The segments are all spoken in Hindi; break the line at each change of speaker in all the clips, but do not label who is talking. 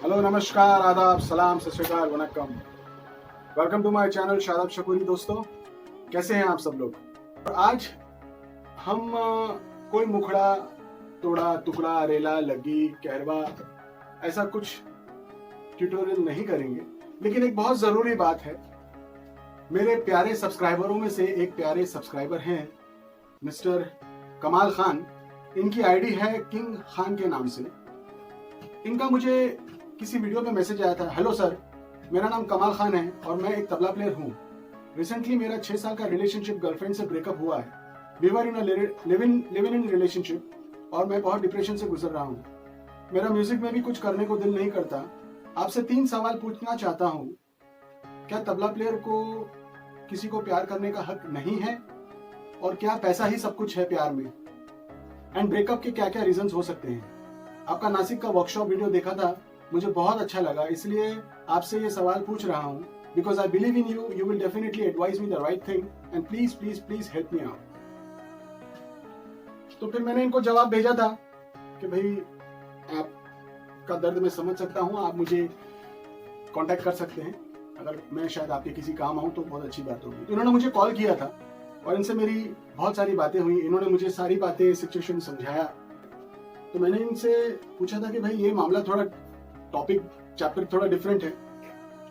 हेलो, नमस्कार, आदाब, सलाम, सत श्री अकाल, वनक्कम। Welcome to my channel Shadab Shakuri. दोस्तों, कैसे हैं आप सब लोग? आज हम कोई मुखड़ा तोड़ा टुकड़ा रेला लगी कहरवा ऐसा कुछ ट्यूटोरियल नहीं करेंगे, लेकिन एक बहुत जरूरी बात है। मेरे प्यारे सब्सक्राइबरों में से एक प्यारे सब्सक्राइबर हैं मिस्टर कमाल खान। इनकी आईडी है किंग खान के नाम से। इनका मुझे किसी वीडियो में मैसेज आया था, हेलो सर, मेरा नाम कमाल खान है और मैं एक तबला प्लेयर हूँ। रिसेंटली मेरा 6 साल का रिलेशनशिप गर्लफ्रेंड से ब्रेकअप हुआ है। We were in live in relationship और मैं बहुत डिप्रेशन से गुजर रहा हूँ। मेरा म्यूजिक में भी कुछ करने को दिल नहीं करता। आपसे 3 सवाल पूछना चाहता हूँ। क्या तबला प्लेयर को किसी को प्यार करने का हक नहीं है? और क्या पैसा ही सब कुछ है प्यार में? एंड ब्रेकअप के क्या क्या रीजंस हो सकते हैं? आपका नासिक का वर्कशॉप वीडियो देखा था, मुझे बहुत अच्छा लगा, इसलिए आपसे ये सवाल पूछ रहा हूँ। Because I believe in you, you will definitely advise me the right thing and please please please help me out. तो फिर मैंने इनको जवाब भेजा था कि भाई आपका दर्द मैं समझ सकता हूँ, आप मुझे कांटेक्ट कर सकते हैं। अगर मैं शायद आपके किसी काम आऊँ तो बहुत अच्छी बात होगी। तो इन्होंने मुझे कॉल किया था और इनसे मेरी बहुत सारी बातें हुई। इन्होंने मुझे सारी बातें सिचुएशन समझाया। तो मैंने इनसे पूछा था कि भाई ये मामला थोड़ा टॉपिक चैप्टर थोड़ा डिफरेंट है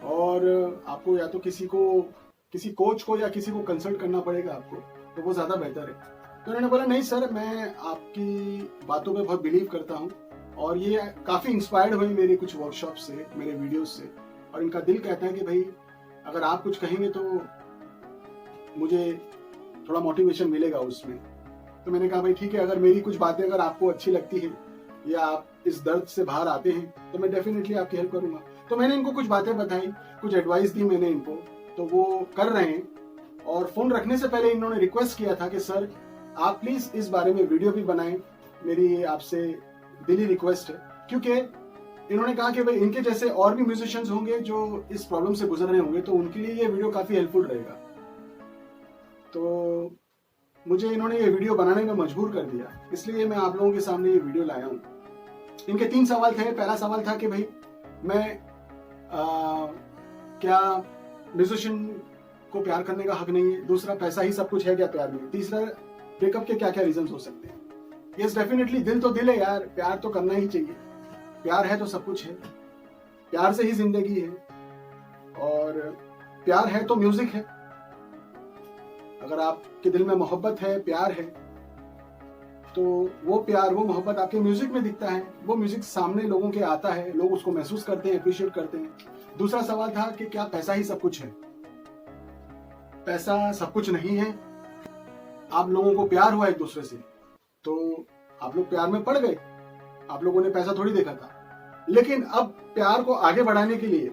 और आपको या तो किसी कोच को या किसी को कंसल्ट करना पड़ेगा आपको, तो वो ज्यादा बेहतर है। तो उन्होंने बोला नहीं सर, मैं आपकी बातों पे बहुत बिलीव करता हूँ और ये काफी इंस्पायर्ड हुई मेरे कुछ वर्कशॉप से, मेरे वीडियोस से, और इनका दिल कहता है कि भाई अगर आप कुछ कहेंगे तो मुझे थोड़ा मोटिवेशन मिलेगा उसमें। तो मैंने कहा भाई ठीक है, अगर मेरी कुछ बातें अगर आपको अच्छी लगती है या आप इस दर्द से बाहर आते हैं तो मैं डेफिनेटली आपकी हेल्प करूंगा। तो मैंने इनको कुछ बातें बताई, कुछ एडवाइस दी मैंने इनको, तो वो कर रहे हैं। और फोन रखने से पहले इन्होंने रिक्वेस्ट किया था कि सर आप प्लीज इस बारे में वीडियो भी बनाएं, मेरी आपसे दिली रिक्वेस्ट है। क्योंकि इन्होंने कहा कि भाई इनके जैसे और भी म्यूजिशियंस होंगे जो इस प्रॉब्लम से गुजर रहे होंगे, तो उनके लिए ये वीडियो काफी हेल्पफुल रहेगा। तो मुझे इन्होंने ये वीडियो बनाने में मजबूर कर दिया, इसलिए मैं आप लोगों के सामने ये वीडियो लाया हूँ। इनके 3 सवाल थे। पहला सवाल था कि भाई मैं क्या म्यूजिशियन को प्यार करने का हक नहीं है? दूसरा, पैसा ही सब कुछ है क्या प्यार में? तीसरा, ब्रेकअप के क्या क्या रीजंस हो सकते हैं? यस, डेफिनेटली दिल तो दिल है यार, प्यार तो करना ही चाहिए। प्यार है तो सब कुछ है, प्यार से ही जिंदगी है, और प्यार है तो म्यूजिक है। अगर आपके दिल में मोहब्बत है, प्यार है, तो वो प्यार, वो मोहब्बत आपके म्यूजिक में दिखता है। वो म्यूजिक सामने लोगों के आता है, लोग उसको महसूस करते हैं, अप्रिशिएट करते हैं। दूसरा सवाल था कि क्या पैसा ही सब कुछ है? पैसा सब कुछ नहीं है। आप लोगों को प्यार हुआ एक दूसरे से तो आप लोग प्यार में पड़ गए, आप लोगों ने पैसा थोड़ी देखा था। लेकिन अब प्यार को आगे बढ़ाने के लिए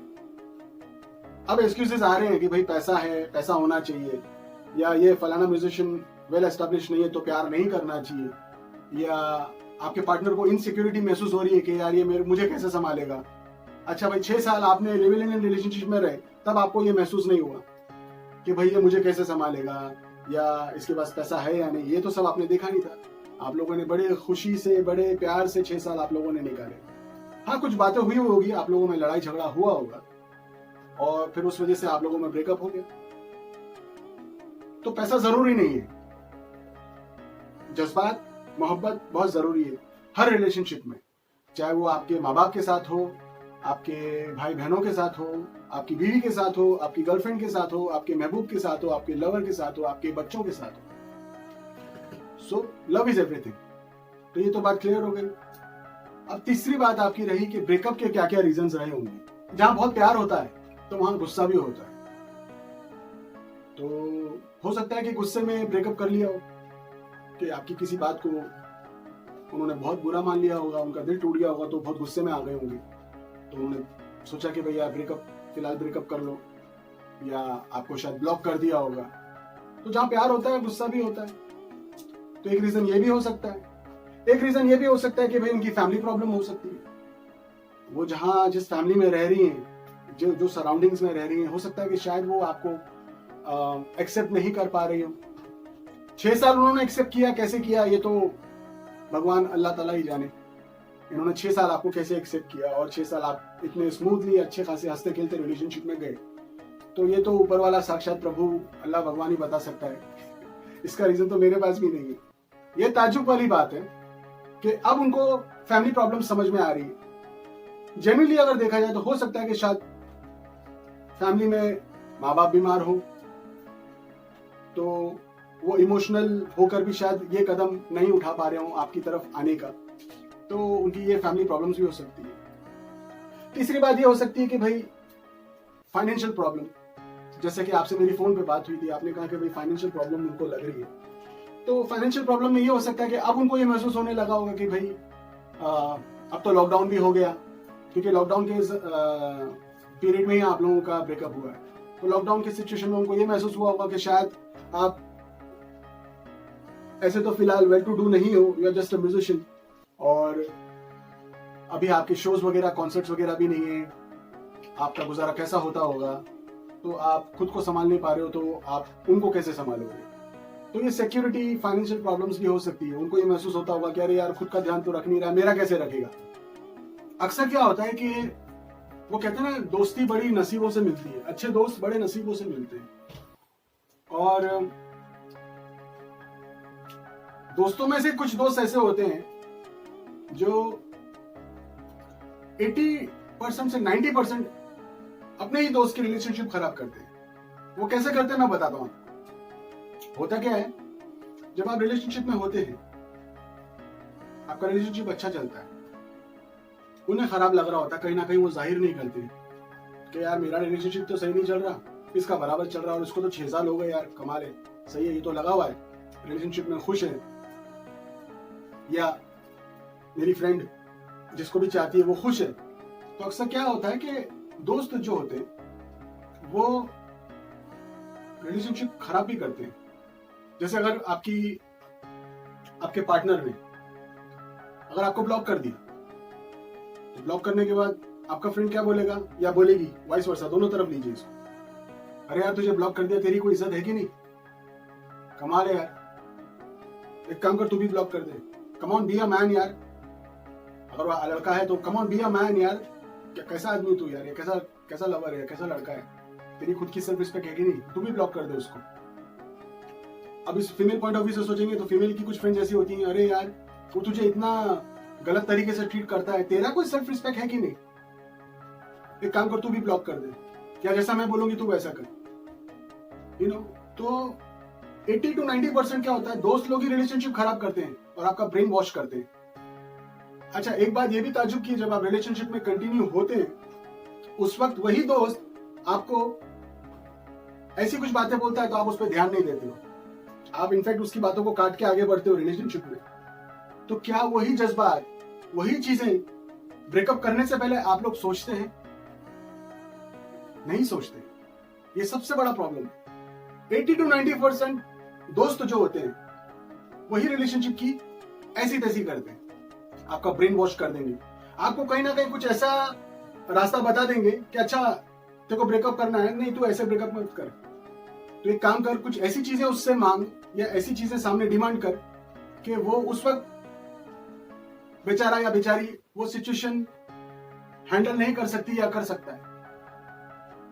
अब एक्सक्यूजेस आ रहे हैं कि भाई पैसा है, पैसा होना चाहिए, या ये फलाना म्यूजिशियन वेल एस्टेब्लिश नहीं है तो प्यार नहीं करना चाहिए, या आपके पार्टनर को इनसिक्योरिटी महसूस हो रही है कि यार ये मुझे कैसे संभालेगा। अच्छा भाई, 6 साल आपने लिव इन रिलेशनशिप में रहे, तब आपको ये महसूस नहीं हुआ कि भाई ये मुझे कैसे संभालेगा या इसके पास पैसा है या नहीं? ये तो सब आपने देखा नहीं था। आप लोगों ने बड़े खुशी से, बड़े प्यार से 6 साल आप लोगों ने निकाले। हाँ, कुछ बातें हुई होगी, आप लोगों में लड़ाई झगड़ा हुआ होगा और फिर उस वजह से आप लोगों में ब्रेकअप हो गया। तो पैसा जरूरी नहीं है, जज्बात, मोहब्बत बहुत जरूरी है हर रिलेशनशिप में। चाहे वो आपके माँ बाप के साथ हो, आपके भाई बहनों के साथ हो, आपकी बीवी के साथ हो, आपकी गर्लफ्रेंड के साथ हो, आपके महबूब के साथ हो, आपके लवर के साथ हो, आपके बच्चों के साथ हो। So love is everything. तो ये तो बात क्लियर हो गई। अब तीसरी बात आपकी रही कि ब्रेकअप के क्या क्या रीजंस रहे होंगे। जहां बहुत प्यार होता है तो वहां गुस्सा भी होता है। तो हो सकता है कि गुस्से में ब्रेकअप कर लिया हो, कि आपकी किसी बात को उन्होंने बहुत बुरा मान लिया होगा, उनका दिल टूट गया होगा, तो बहुत गुस्से में आ गए होंगे। तो उन्होंने सोचा कि भैया फिलहाल ब्रेकअप कर लो, या आपको शायद ब्लॉक कर दिया होगा। तो जहां प्यार होता है गुस्सा भी होता है। तो एक रीजन ये भी हो सकता है। एक रीजन ये भी हो सकता है कि भाई उनकी फैमिली प्रॉब्लम हो सकती है। वो जिस फैमिली में रह रही हैं, जो सराउंडिंग्स में रह रही हैं, हो सकता है कि शायद वो आपको एक्सेप्ट नहीं कर पा रही हो। 6 साल उन्होंने एक्सेप्ट किया, कैसे किया ये तो भगवान अल्लाह ताला ही जाने। इन्होंने 6 साल आपको कैसे एक्सेप्ट किया और 6 साल आप इतने स्मूथली अच्छे खासे हंसते खेलते रिलेशनशिप में गए, तो ये तो ऊपर वाला साक्षात प्रभु अल्लाह भगवान ही बता सकता है। इसका रीजन तो मेरे पास भी नहीं है। ये ताज्जुब वाली बात है कि अब उनको फैमिली प्रॉब्लम समझ में आ रही है। जेन्युइनली अगर देखा जाए तो हो सकता है कि शायद फैमिली में माँ बाप बीमार हो, तो वो इमोशनल होकर भी शायद ये कदम नहीं उठा पा रहे हो आपकी तरफ आने का, तो उनकी ये फैमिली प्रॉब्लम्स भी हो सकती है। तीसरी बात ये हो सकती है कि भाई फाइनेंशियल प्रॉब्लम, जैसे कि आपसे मेरी फोन पे बात हुई थी, आपने कहा कि भाई फाइनेंशियल प्रॉब्लम उनको लग रही है, तो फाइनेंशियल प्रॉब्लम में ये हो सकता है कि अब उनको ये महसूस होने लगा होगा कि भाई अब तो लॉकडाउन भी हो गया, क्योंकि लॉकडाउन के पीरियड में ही आप लोगों का ब्रेकअप हुआ है, तो लॉकडाउन की सिचुएशन में उनको ये महसूस हुआ होगा कि शायद आप ऐसे तो फिलहाल वेल टू डू नहीं हो, you are just a musician, और अभी आपके शोज वगैरह कॉन्सर्ट्स वगैरह भी नहीं है, आपका गुजारा कैसा होता होगा, तो आप खुद को संभाल नहीं पा रहे हो, तो आप उनको कैसे संभालोगे। तो ये सिक्योरिटी फाइनेंशियल प्रॉब्लम्स भी हो सकती है। उनको ये महसूस होता होगा कि अरे यार खुद का ध्यान तो रख नहीं रहा, मेरा कैसे रखेगा। अक्सर क्या होता है कि वो कहते हैं ना, दोस्ती बड़ी नसीबों से मिलती है, अच्छे दोस्त बड़े नसीबों से मिलते हैं। और दोस्तों में से कुछ दोस्त ऐसे होते हैं जो 80% से 90% अपने ही दोस्त की रिलेशनशिप खराब करते हैं। वो कैसे करते हैं मैं बताता हूं। होता क्या है, जब आप रिलेशनशिप में होते हैं, आपका रिलेशनशिप अच्छा चलता है, उन्हें खराब लग रहा होता है, कहीं ना कहीं वो जाहिर नहीं करते कि यार मेरा रिलेशनशिप तो सही नहीं चल रहा, इसका बराबर चल रहा है, और इसको तो 6 साल हो गए यार, कमाल है, सही है, ये तो लगा हुआ है, रिलेशनशिप में खुश है। या मेरी फ्रेंड जिसको भी चाहती है वो खुश है। तो अक्सर क्या होता है कि दोस्त जो होते हैं वो रिलेशनशिप खराब भी करते हैं। जैसे अगर आपके पार्टनर ने अगर आपको ब्लॉक कर दिया, तो ब्लॉक करने के बाद आपका फ्रेंड क्या बोलेगा या बोलेगी, वाइस वर्सा, दोनों तरफ लीजिए इसको, अरे यार तुझे ब्लॉक कर दिया, तेरी कोई इज्जत है कि नहीं, कमाल है यार, एक काम कर तू भी ब्लॉक कर दे, come on be a man यार। अगर वो लड़का है तो come on be a man यार, कैसा आदमी तू यार, ये कैसा लवर है, कैसा लड़का है, तेरी खुद की सेल्फ रिस्पेक्ट है कि नहीं, तू भी ब्लॉक कर दे उसको। अब इस फीमेल पॉइंट ऑफ व्यू से सोचेंगे तो फीमेल की कुछ फ्रेंड्स ऐसी होती हैं, अरे यार वो तुझे इतना गलत तरीके से ट्रीट करता है, तेरा कोई सेल्फ रिस्पेक्ट है कि नहीं, एक काम कर तू भी ब्लॉक कर दे, या जैसा मैं बोलूंगी तू वैसा कर, यू नो। तो 80 to 90% क्या होता है, दोस्त लोग ही रिलेशनशिप खराब करते हैं और आपका ब्रेन वॉश करते हैं। अच्छा, एक बात ये भी ताजुब की, जब आप रिलेशनशिप में कंटिन्यू होते हैं उस वक्त वही दोस्त आपको ऐसी कुछ बातें बोलता है तो आप उस पर ध्यान नहीं देते हो, आप इनफैक्ट उसकी बातों को काट के आगे बढ़ते हो रिलेशनशिप में। तो क्या वही जज्बात, वही चीजें ब्रेकअप करने से पहले आप लोग सोचते हैं? नहीं सोचते। ये सबसे बड़ा प्रॉब्लम है। 80 to 90% दोस्त जो होते हैं वही रिलेशनशिप की ऐसी तैसी करते हैं, आपका ब्रेन वॉश कर देंगे, आपको कहीं ना कहीं कुछ ऐसा रास्ता बता देंगे कि अच्छा तेरे को ब्रेकअप करना है, नहीं तू ऐसे ब्रेकअप मत कर, तो एक काम कर, कुछ ऐसी चीजें उससे मांग या ऐसी चीजें सामने डिमांड कर कि वो उस वक्त बेचारा या बेचारी वो सिचुएशन हैंडल नहीं कर सकती या कर सकता है।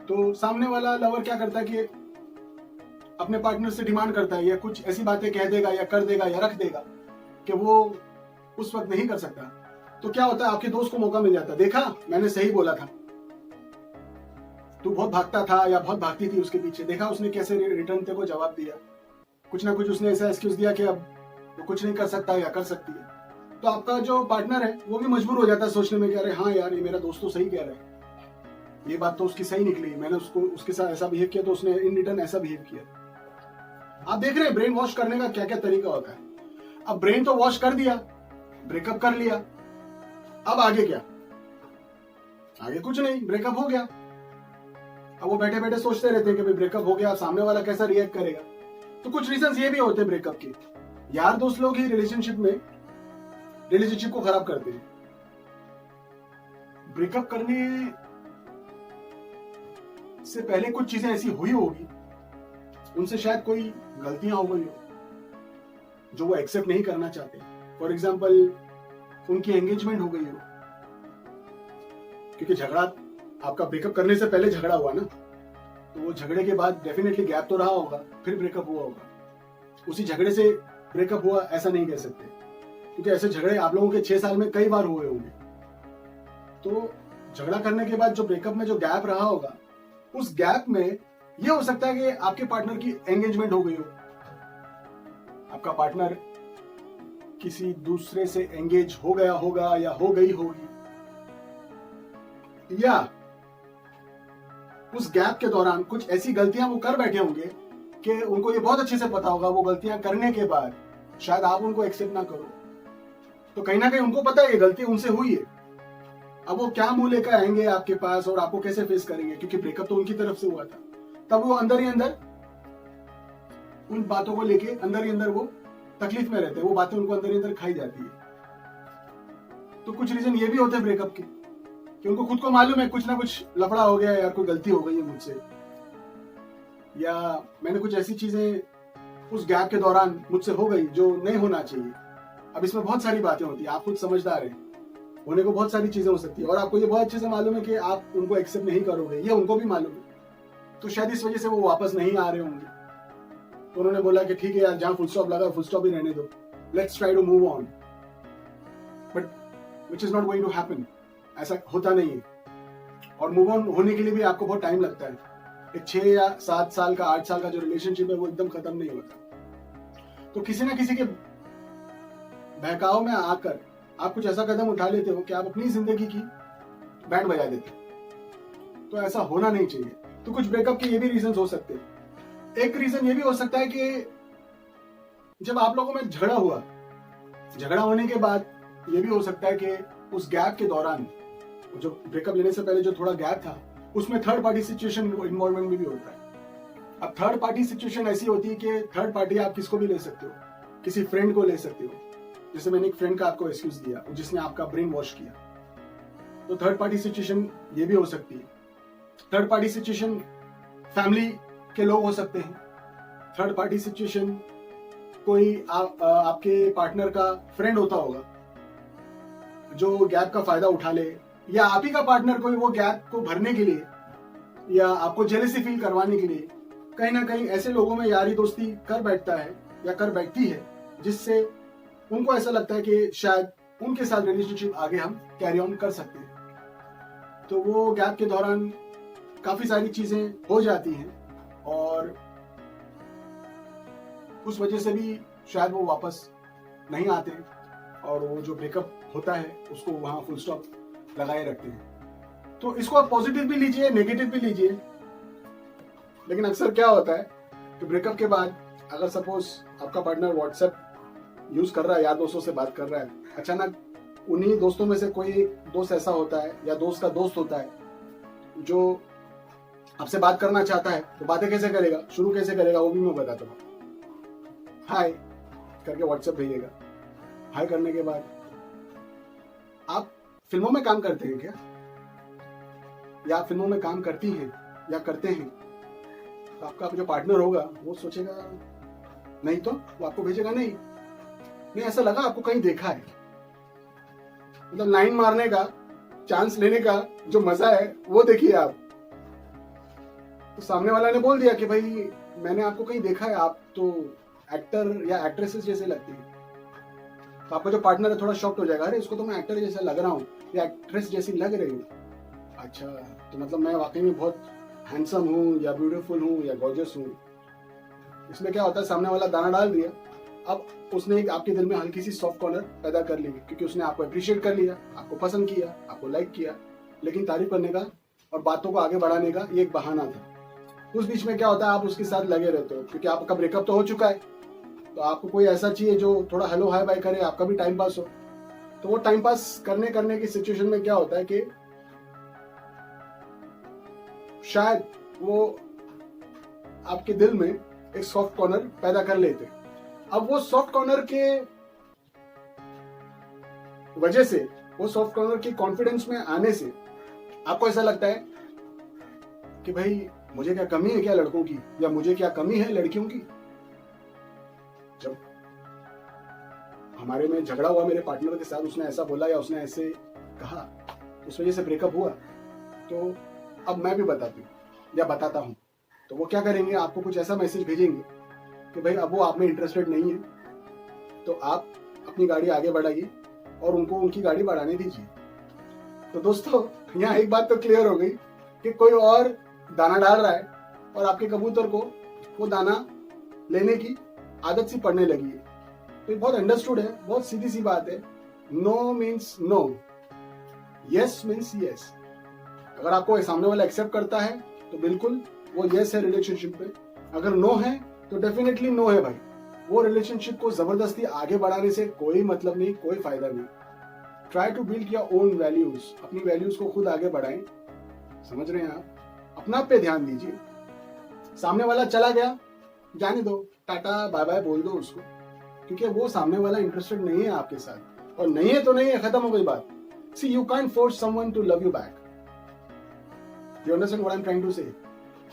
तो सामने वाला लवर क्या करता है कि अपने पार्टनर से डिमांड करता है या कुछ ऐसी बातें कह देगा या कर देगा या रख देगा कि वो उस वक्त नहीं कर सकता। तो क्या होता है, आपके दोस्त को मौका मिल जाता है, देखा मैंने सही बोला था, तू बहुत भागता था या बहुत भागती थी उसके पीछे, देखा उसने कैसे रिटर्न तेरे को जवाब दिया, कुछ ना कुछ उसने ऐसा एक्सक्यूज दिया कि अब वो कुछ नहीं कर सकता या कर सकती है। तो आपका जो पार्टनर है वो भी मजबूर हो जाता है सोचने में कि अरे हाँ यार ये मेरा दोस्त तो सही कह रहा है, ये बात तो उसकी सही निकली, मैंने उसके साथ ऐसा बिहेव किया तो उसने इन रिटर्न ऐसा बिहेव किया। आप देख रहे हैं ब्रेन वॉश करने का क्या क्या तरीका होता है। अब ब्रेन तो वॉश कर दिया, ब्रेकअप कर लिया, अब आगे क्या? आगे कुछ नहीं, ब्रेकअप हो गया। अब वो बैठे बैठे सोचते रहते हैं कि भाई ब्रेकअप हो गया, सामने वाला कैसा रिएक्ट करेगा। तो कुछ रीजंस ये भी होते हैं ब्रेकअप के, यार दोस्त लोग ही रिलेशनशिप को खराब करते हैं। ब्रेकअप करने से पहले कुछ चीजें ऐसी हुई होगी, उनसे शायद कोई गलतियां हो गई हो जो वो एक्सेप्ट नहीं करना चाहते। फॉर एग्जाम्पल उनकी एंगेजमेंट हो गई हो, क्योंकि झगड़ा आपका ब्रेकअप करने से पहले झगड़ा हुआ ना, तो वो झगड़े के बाद डेफिनेटली गैप तो रहा होगा, फिर ब्रेकअप हुआ होगा। उसी झगड़े से ब्रेकअप हुआ ऐसा नहीं कह सकते, क्योंकि ऐसे झगड़े आप लोगों के 6 साल में कई बार हुए होंगे। तो झगड़ा करने के बाद जो ब्रेकअप में जो गैप रहा होगा, उस गैप में यह हो सकता है कि आपके पार्टनर की एंगेजमेंट हो गई हो, आपका पार्टनर किसी दूसरे से एंगेज हो गया होगा या हो गई होगी, या उस गैप के दौरान कुछ ऐसी गलतियां वो कर बैठे होंगे कि उनको ये बहुत अच्छे से पता होगा वो गलतियां करने के बाद शायद आप उनको एक्सेप्ट ना करो। तो कहीं ना कहीं उनको पता है ये गलती उनसे हुई है। अब वो क्या मुंह लेकर आएंगे आपके पास और आपको कैसे फेस करेंगे, क्योंकि ब्रेकअप तो उनकी तरफ से हुआ था। तब वो अंदर ही अंदर उन बातों को लेके अंदर ही अंदर वो तकलीफ में रहते हैं, वो बातें उनको अंदर ही अंदर खाई जाती है। तो कुछ रीजन ये भी होते हैं ब्रेकअप के कि उनको खुद को मालूम है कुछ ना कुछ लफड़ा हो गया है या कोई गलती हो गई है मुझसे, या मैंने कुछ ऐसी चीजें उस गैप के दौरान मुझसे हो गई जो नहीं होना चाहिए। अब इसमें बहुत सारी बातें होती है, आप खुद समझदार हैं, होने को बहुत सारी चीजें हो सकती है, और आपको ये बहुत अच्छे से मालूम है कि आप उनको एक्सेप्ट नहीं करोगे, ये उनको भी मालूम है। तो शायद इस वजह से वो वापस नहीं आ रहे होंगे। तो उन्होंने बोला कि ठीक है यार, जहां फुल स्टॉप लगा फुल स्टॉप ही रहने दो, let's try to move on, but which is not going to happen. ऐसा होता नहीं है, और मूव ऑन होने के लिए भी आपको बहुत टाइम लगता है। एक 6 या 7 साल का 8 साल का जो रिलेशनशिप है वो एकदम खत्म नहीं होता। तो किसी ना किसी के बहकाव में आकर आप कुछ ऐसा कदम उठा लेते हो कि आप अपनी जिंदगी की बैंड बजा देते हो। तो ऐसा होना नहीं चाहिए। तो कुछ ब्रेकअप के ये भी रीजन हो सकते हैं। एक रीजन ये भी हो सकता है कि जब आप लोगों में झगड़ा हुआ, झगड़ा होने के बाद ये भी हो सकता है कि उस गैप के दौरान, जो ब्रेकअप लेने से पहले जो थोड़ा गैप था, उसमें थर्ड पार्टी सिचुएशन इन्वॉल्वमेंट भी होता है। अब थर्ड पार्टी सिचुएशन ऐसी होती है कि थर्ड पार्टी आप किसको भी ले सकते हो, किसी फ्रेंड को ले सकते हो। जैसे मैंने एक फ्रेंड का आपको एक्सक्यूज दिया जिसने आपका ब्रेन वॉश किया, तो थर्ड पार्टी सिचुएशन ये भी हो सकती है। थर्ड पार्टी सिचुएशन फैमिली के लोग हो सकते हैं। थर्ड पार्टी सिचुएशन कोई आपके पार्टनर का फ्रेंड होता होगा जो गैप का फायदा उठा ले, या आप ही का पार्टनर कोई वो गैप को भरने के लिए या आपको जेलसी फील करवाने के लिए कहीं ना कहीं ऐसे लोगों में यारी दोस्ती कर बैठता है या कर बैठती है, जिससे उनको ऐसा लगता है कि शायद उनके साथ रिलेशनशिप आगे हम कैरी ऑन कर सकते हैं। तो वो गैप के दौरान काफी सारी चीजें हो जाती हैं और उस वजह से भी शायद वो वापस नहीं आते और वो जो ब्रेकअप होता है उसको वहां फुल स्टॉप लगाए रखते हैं। तो इसको आप पॉजिटिव भी लीजिए, नेगेटिव भी लीजिए। लेकिन अक्सर क्या होता है कि ब्रेकअप के बाद अगर सपोज आपका पार्टनर व्हाट्सएप यूज कर रहा है, यार दोस्तों से बात कर रहा है, अचानक उन्हीं दोस्तों में से कोई दोस्त ऐसा होता है या दोस्त का दोस्त होता है जो आपसे बात करना चाहता है, तो बातें कैसे करेगा, शुरू कैसे करेगा, वो भी मैं बताता हूँ। हाय करके व्हाट्सएप भेजिएगा। हाय करने के बाद आप फिल्मों में काम करते हैं क्या, या फिल्मों में काम करती हैं या करते हैं, तो आपका जो पार्टनर होगा वो सोचेगा नहीं, तो वो आपको भेजेगा नहीं ऐसा लगा आपको कहीं देखा है। मतलब लाइन मारने का, चांस लेने का जो मजा है वो देखिए आप। तो सामने वाला ने बोल दिया कि भाई मैंने आपको कहीं देखा है, आप तो एक्टर या एक्ट्रेसेस जैसे लगती है। तो आपका जो पार्टनर है थोड़ा शॉक्ड हो जाएगा, अरे इसको तो मैं एक्टर जैसा लग रहा हूँ या एक्ट्रेस जैसी लग रही हूँ। अच्छा, तो मतलब मैं वाकई में बहुत हैंडसम हूँ या ब्यूटीफुल हूँ या गॉर्जियस हूँ। इसमें क्या होता है, सामने वाला दाना डाल दिया, अब उसने आपके दिल में हल्की सी सॉफ्ट कॉर्नर पैदा कर ली, क्योंकि उसने आपको अप्रिशिएट कर लिया, आपको पसंद किया, आपको लाइक किया। लेकिन तारीफ करने का और बातों को आगे बढ़ाने का ये एक बहाना था। उस बीच में क्या होता है, आप उसके साथ लगे रहते हो, क्योंकि आपका ब्रेकअप तो हो चुका है, तो आपको कोई ऐसा चाहिए जो थोड़ा हेलो हाय बाय करे, आपका भी टाइम पास हो। तो वो टाइम पास करने की सिचुएशन में क्या होता है कि शायद वो आपके दिल में एक सॉफ्ट कॉर्नर पैदा कर लेते। अब वो सॉफ्ट कॉर्नर के वजह से, वो सॉफ्ट कॉर्नर के कॉन्फिडेंस में आने से आपको ऐसा लगता है कि भाई मुझे क्या कमी है क्या लड़कों की, या मुझे क्या कमी है लड़कियों की। जब हमारे में झगड़ा हुआ मेरे पार्टनर के साथ, उसने ऐसा बोला या उसने ऐसे कहा, उस वजह से ब्रेकअप हुआ, तो अब मैं भी बताती हूँ या बताता हूँ, तो वो क्या करेंगे, आपको कुछ ऐसा मैसेज भेजेंगे कि भाई अब वो आप में इंटरेस्टेड नहीं है, तो आप अपनी गाड़ी आगे बढ़ाइए और उनको उनकी गाड़ी बढ़ाने दीजिए। तो दोस्तों यहाँ एक बात तो क्लियर हो गई कि कोई और दाना डाल रहा है और आपके कबूतर को वो दाना लेने की आदत सी पड़ने लगी है। तो ये बहुत अंडरस्टूड है, बहुत सीधी सी बात है। No means no, yes means yes. अगर आपको सामने वाला एक्सेप्ट करता है तो बिल्कुल वो यस है रिलेशनशिप में, अगर नो है तो डेफिनेटली नो है भाई। वो रिलेशनशिप को जबरदस्ती आगे बढ़ाने से कोई मतलब नहीं, कोई फायदा नहीं। Try to build your own values, अपनी वैल्यूज को खुद आगे बढ़ाएं। समझ रहे हैं आप? अपना पे ध्यान दीजिए। सामने वाला चला गया, जाने दो, टाटा बाय बाय बोल दो उसको, क्योंकि वो सामने वाला इंटरेस्टेड नहीं है आपके साथ, और नहीं है तो नहीं है, खत्म हो गई बात। See you can't force someone to love you back. You understand what I am trying to say?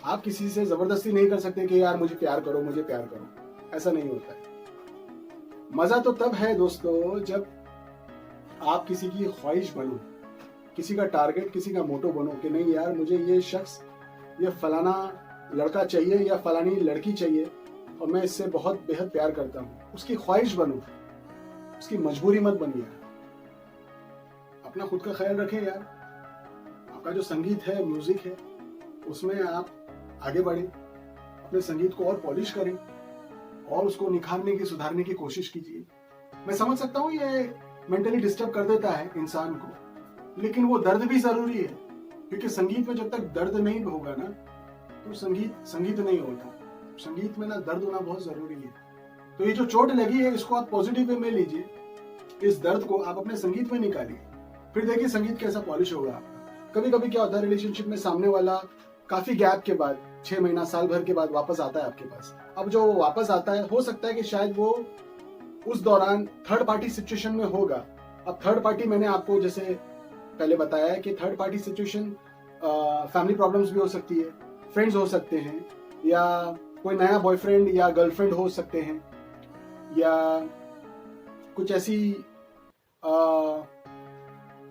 आप किसी से जबरदस्ती नहीं कर सकते कि यार मुझे प्यार करो, मुझे प्यार करो, ऐसा नहीं होता है। मजा तो तब है दोस्तों जब आप किसी की ख्वाहिश बनो, किसी का टारगेट, किसी का मोटो बनो कि नहीं यार मुझे ये शख्स, ये फलाना लड़का चाहिए या फलानी लड़की चाहिए और मैं इससे बहुत बेहद प्यार करता हूं। उसकी ख्वाहिश बनो, उसकी मजबूरी मत बनिए। अपना खुद का ख्याल रखें यार। आपका जो संगीत है, म्यूजिक है, उसमें आप आगे बढ़ें, अपने संगीत को और पॉलिश करें और उसको निखारने की, सुधारने की कोशिश कीजिए। मैं समझ सकता हूँ ये मेंटली डिस्टर्ब कर देता है इंसान को, लेकिन वो दर्द भी जरूरी है, क्योंकि संगीत में जब तक दर्द नहीं होगा ना तो संगीत नहीं होता। संगीत में ना दर्द होना बहुत जरूरी है। तो ये जो चोट लगी है इसको आप पॉजिटिव वे में लीजिए, इस दर्द को आप अपने संगीत में निकालिए, फिर देखिए संगीत कैसा पॉलिश होगा आपका। कभी कभी क्या होता है रिलेशनशिप में, सामने वाला काफी गैप के बाद, 6 महीना साल भर के बाद वापस आता है आपके पास। अब जो वापस आता है, हो सकता है कि शायद वो उस दौरान थर्ड पार्टी सिचुएशन में होगा। अब थर्ड पार्टी मैंने आपको जैसे पहले बताया है कि third party situation family problems भी हो सकती है, फ्रेंड्स हो सकते हैं, या कोई नया बॉयफ्रेंड या गर्लफ्रेंड हो सकते हैं, या कुछ ऐसी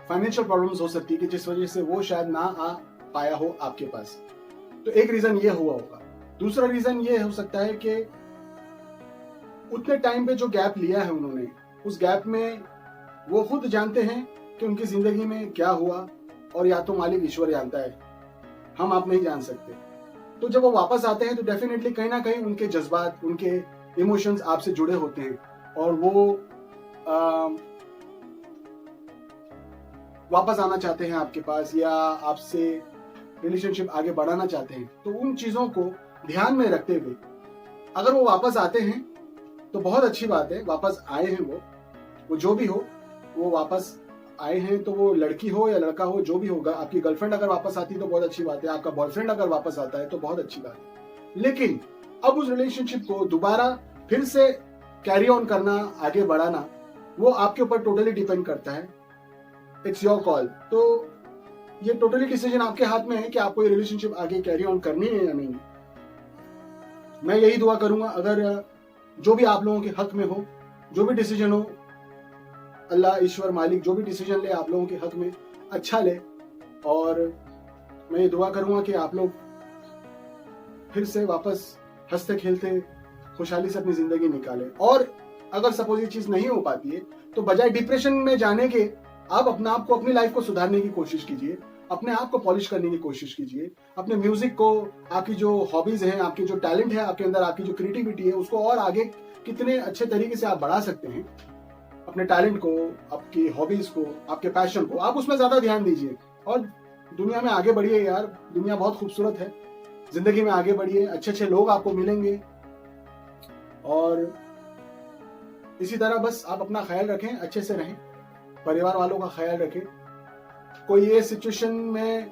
फाइनेंशियल प्रॉब्लम्स हो सकती है कि जिस वजह से वो शायद ना आ पाया हो आपके पास। तो एक रीजन ये हुआ होगा। दूसरा रीजन ये हो सकता है कि उतने टाइम पे जो गैप लिया है उन्होंने, उस गैप में वो खुद जानते हैं कि उनकी जिंदगी में क्या हुआ, और या तो मालिक ईश्वर जानता है, हम आप नहीं जान सकते। तो जब वो वापस आते हैं तो डेफिनेटली कहीं ना कहीं उनके जज्बात, उनके इमोशंस आपसे जुड़े होते हैं, और वो वापस आना चाहते हैं आपके पास, या आपसे रिलेशनशिप आगे बढ़ाना चाहते हैं। तो उन चीजों को ध्यान में रखते हुए अगर वो वापस आते हैं तो बहुत अच्छी बात है। वापस आए हैं वो जो भी हो, वो वापस आए हैं, तो वो लड़की हो या लड़का हो, जो भी होगा। आपकी गर्लफ्रेंड अगर वापस आती है तो बहुत अच्छी बात है, आपका बॉयफ्रेंड अगर वापस आता है तो बहुत अच्छी बात है। लेकिन अब उस रिलेशनशिप को दोबारा फिर से कैरी ऑन करना, आगे बढ़ाना, वो आपके ऊपर टोटली डिपेंड करता है। It's your call. तो ये टोटली डिसीजन आपके हाथ में है कि आपको ये रिलेशनशिप आगे कैरी ऑन करनी है या नहीं। मैं यही दुआ करूंगा, अगर जो भी आप लोगों के हक में हो, जो भी डिसीजन हो, अल्लाह, ईश्वर, मालिक जो भी डिसीजन ले आप लोगों के हक में अच्छा ले। और मैं ये दुआ करूंगा कि आप लोग फिर से वापस हंसते खेलते खुशहाली से अपनी जिंदगी निकालें। और अगर सपोज ये चीज नहीं हो पाती है तो बजाय डिप्रेशन में जाने के आप अपने आप को, अपनी लाइफ को सुधारने की कोशिश कीजिए, अपने आप को पॉलिश करने की कोशिश कीजिए, अपने म्यूजिक को, आपकी जो हॉबीज हैं, आपके जो टैलेंट है आपके अंदर, आपकी जो क्रिएटिविटी है, उसको और आगे कितने अच्छे तरीके से आप बढ़ा सकते हैं। अपने टैलेंट को, आपकी हॉबीज को, आपके पैशन को, आप उसमें ज्यादा ध्यान दीजिए और दुनिया में आगे बढ़िए यार। दुनिया बहुत खूबसूरत है, जिंदगी में आगे बढ़िए, अच्छे अच्छे लोग आपको मिलेंगे। और इसी तरह बस आप अपना ख्याल रखें, अच्छे से रहें, परिवार वालों का ख्याल रखें। कोई ये सिचुएशन में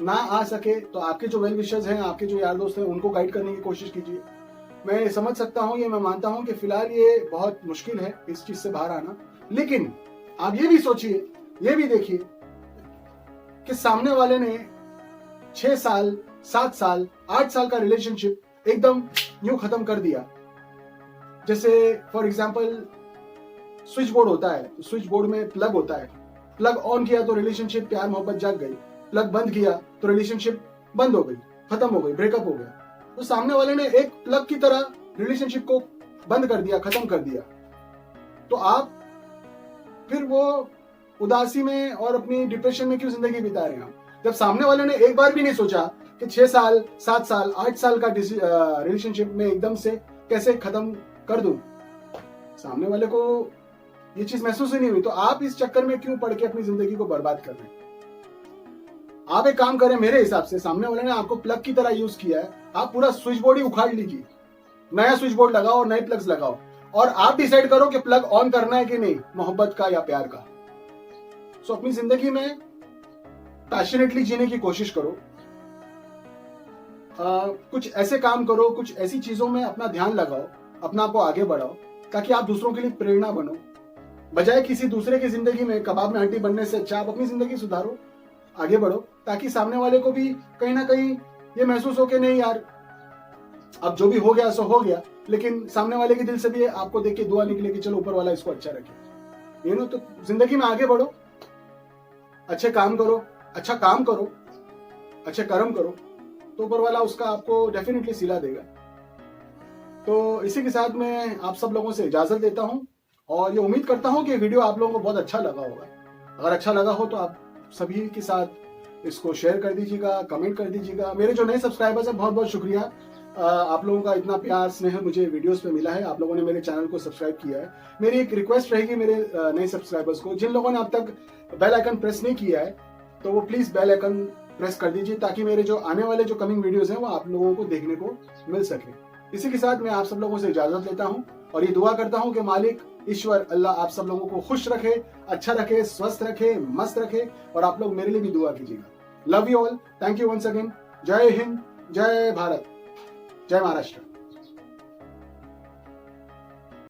ना आ सके तो आपके जो वेल विशर्स हैं, आपके जो यार दोस्त हैं, उनको गाइड करने की कोशिश कीजिए। मैं समझ सकता हूँ, ये मैं मानता हूँ कि फिलहाल ये बहुत मुश्किल है इस चीज से बाहर आना, लेकिन आप ये भी सोचिए, ये भी देखिए कि सामने वाले ने 6 साल, 7 साल, 8 साल का रिलेशनशिप एकदम यूं खत्म कर दिया। जैसे फॉर एग्जाम्पल स्विच बोर्ड होता है, स्विच बोर्ड में प्लग होता है, प्लग ऑन किया तो रिलेशनशिप प्यार मोहब्बत जग गई, प्लग बंद किया तो रिलेशनशिप बंद हो गई, खत्म हो गई, ब्रेकअप हो गया। तो सामने वाले ने एक प्लग की तरह रिलेशनशिप को बंद कर दिया, खत्म कर दिया। तो आप फिर वो उदासी में और अपनी डिप्रेशन में क्यों जिंदगी बिता रहे हैं? जब सामने वाले ने एक बार भी नहीं सोचा कि 6 साल 7 साल 8 साल का रिलेशनशिप में एकदम से कैसे खत्म कर दूं, सामने वाले को ये चीज महसूस ही नहीं हुई, तो आप इस चक्कर में क्यों पड़ के अपनी जिंदगी को बर्बाद कर रहे हैं? आप एक काम करें, मेरे हिसाब से सामने वाले ने आपको प्लग की तरह यूज किया है, आप पूरा स्विच बोर्ड ही उखाड़ लीजिए, नया स्विच बोर्ड लगाओ, नए प्लग्स लगाओ, और आप डिसाइड करो कि प्लग ऑन करना है कि नहीं, मोहब्बत का या प्यार का। सो अपनी जिंदगी में पैशनेटली जीने की कोशिश करो, कुछ ऐसे काम करो, कुछ ऐसी चीजों में अपना ध्यान लगाओ, अपना आपको आगे बढ़ाओ, ताकि आप दूसरों के लिए प्रेरणा बनो। बजाय किसी दूसरे की जिंदगी में कबाब में हड्डी बनने से अच्छा आप अपनी जिंदगी सुधारो, आगे बढ़ो, ताकि सामने वाले को भी कहीं ना कहीं ये महसूस हो कि नहीं यार, अब जो भी हो गया सो हो गया, लेकिन सामने वाले के दिल से भी आपको देख के दुआ निकले कि चलो ऊपर वाला इसको अच्छा रखे। तो जिंदगी में आगे बढ़ो, अच्छे काम करो, अच्छे कर्म करो, तो ऊपर वाला उसका आपको डेफिनेटली सिला देगा। तो इसी के साथ मैं आप सब लोगों से इजाजत देता हूं, और ये उम्मीद करता हूं कि वीडियो आप लोगों को बहुत अच्छा लगा होगा। अगर अच्छा लगा हो तो आप सभी के साथ इसको शेयर कर दीजिएगा, कमेंट कर दीजिएगा। मेरे जो नए सब्सक्राइबर्स हैं, बहुत बहुत शुक्रिया, आप लोगों का इतना प्यार स्नेह मुझे वीडियोस पे मिला है, आप लोगों ने मेरे चैनल को सब्सक्राइब किया है। मेरी एक रिक्वेस्ट रहेगी मेरे नए सब्सक्राइबर्स को, जिन लोगों ने अब तक बेल आइकन प्रेस नहीं किया है, तो वो प्लीज बेल आइकन प्रेस कर दीजिए, ताकि मेरे जो आने वाले जो कमिंग वीडियोस हैं वो आप लोगों को देखने को मिल सके। इसी के साथ मैं आप सब लोगों से इजाजत लेता हूं, और ये दुआ करता हूं कि मालिक ईश्वर अल्लाह आप सब लोगों को खुश रखे, अच्छा रखे, स्वस्थ रखे, मस्त रखे, और आप लोग मेरे लिए भी दुआ कीजिएगा। Love you all, thank you once again. जय हिंद, जय भारत, जय महाराष्ट्र।